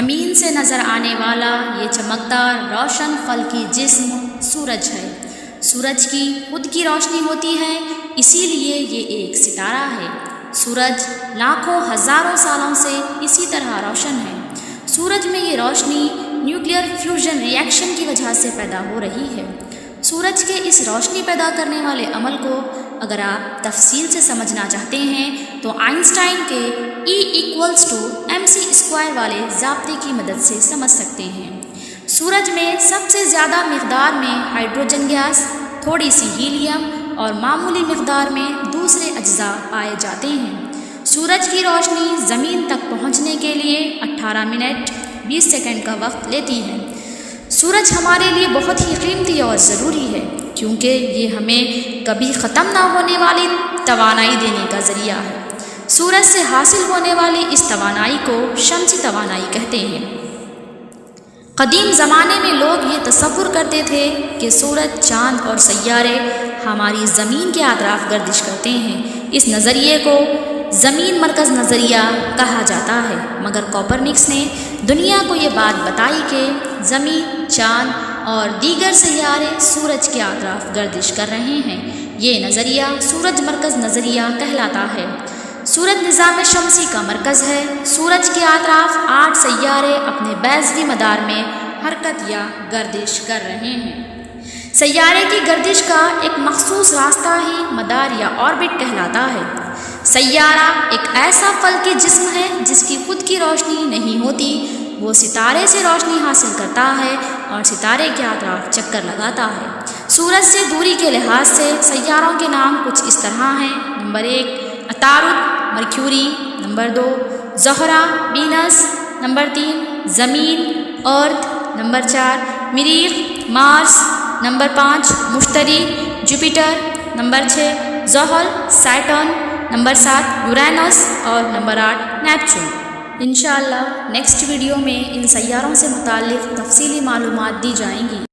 زمین سے نظر آنے والا یہ چمکدار روشن فلکی جسم سورج ہے۔ سورج کی خود کی روشنی ہوتی ہے، اسی لیے یہ ایک ستارہ ہے۔ سورج لاکھوں ہزاروں سالوں سے اسی طرح روشن ہے۔ سورج میں یہ روشنی نیوکلیئر فیوژن ری ایکشن کی وجہ سے پیدا ہو رہی ہے۔ سورج کے اس روشنی پیدا کرنے والے عمل کو اگر آپ تفصیل سے سمجھنا چاہتے ہیں تو آئنسٹائن کے E=mc² والے ضابطے کی مدد سے سمجھ سکتے ہیں۔ سورج میں سب سے زیادہ مقدار میں ہائیڈروجن گیس، تھوڑی سی ہیلیم اور معمولی مقدار میں دوسرے اجزاء پائے جاتے ہیں۔ سورج کی روشنی زمین تک پہنچنے کے لیے 18 منٹ 20 سیکنڈ کا وقت لیتی ہے۔ سورج ہمارے لیے بہت ہی قیمتی اور ضروری ہے کیونکہ یہ ہمیں کبھی ختم نہ ہونے والی توانائی دینے کا ذریعہ ہے۔ سورج سے حاصل ہونے والی اس توانائی کو شمسی توانائی کہتے ہیں۔ قدیم زمانے میں لوگ یہ تصور کرتے تھے کہ سورج، چاند اور سیارے ہماری زمین کے اطراف گردش کرتے ہیں۔ اس نظریے کو زمین مرکز نظریہ کہا جاتا ہے، مگر کوپرنکس نے دنیا کو یہ بات بتائی کہ زمین، چاند اور دیگر سیارے سورج کے اطراف گردش کر رہے ہیں۔ یہ نظریہ سورج مرکز نظریہ کہلاتا ہے۔ سورج نظام شمسی کا مرکز ہے۔ سورج کے اطراف 8 سیارے اپنے بیضوی مدار میں حرکت یا گردش کر رہے ہیں۔ سیارے کی گردش کا ایک مخصوص راستہ ہی مدار یا آربٹ کہلاتا ہے۔ سیارہ ایک ایسا فلکی جسم ہے جس کی خود کی روشنی نہیں ہوتی، وہ ستارے سے روشنی حاصل کرتا ہے اور ستارے کے اطراف چکر لگاتا ہے۔ سورج سے دوری کے لحاظ سے سیاروں کے نام کچھ اس طرح ہیں: نمبر 1 عطارد مرکیوری، نمبر 2 زہرہ وینس، نمبر 3 زمین ارتھ، نمبر 4 مریخ مارس، نمبر 5 مشتری جوپیٹر، نمبر 6 زحل سیٹرن، نمبر 7 یورینس اور نمبر 8 نیپچون۔ انشاءاللہ نیکسٹ ویڈیو میں ان سیاروں سے متعلق تفصیلی معلومات دی جائیں گی۔